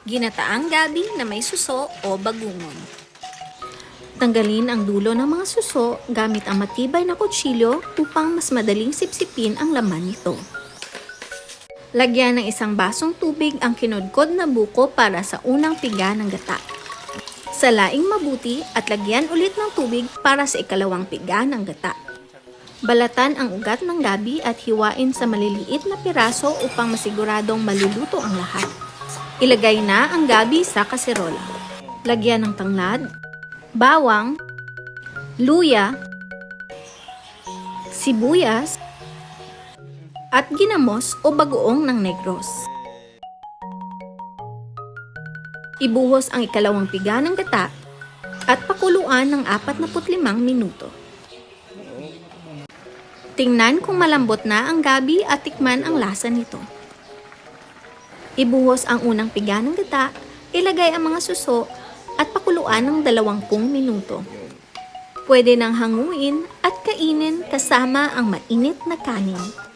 Ginataang gabi na may suso o bagungon. Tanggalin ang dulo ng mga suso gamit ang matibay na kutsilyo upang mas madaling sipsipin ang laman nito. Lagyan ng isang basong tubig ang kinudkod na buko para sa unang piga ng gata. Salaing mabuti at lagyan ulit ng tubig para sa ikalawang piga ng gata. Balatan ang ugat ng gabi at hiwain sa maliliit na piraso upang masiguradong maluluto ang lahat. Ilagay na ang gabi sa kaserola. Lagyan ng tanglad, bawang, luya, sibuyas, at ginamos o bagoong ng negros. Ibuhos ang ikalawang piga ng gata at pakuluan ng 45 minuto. Tingnan kung malambot na ang gabi at tikman ang lasa nito. Ibuhos ang unang piga ng gata, ilagay ang mga suso at pakuluan ng 20 minuto. Pwede nang hanguin at kainin kasama ang mainit na kanin.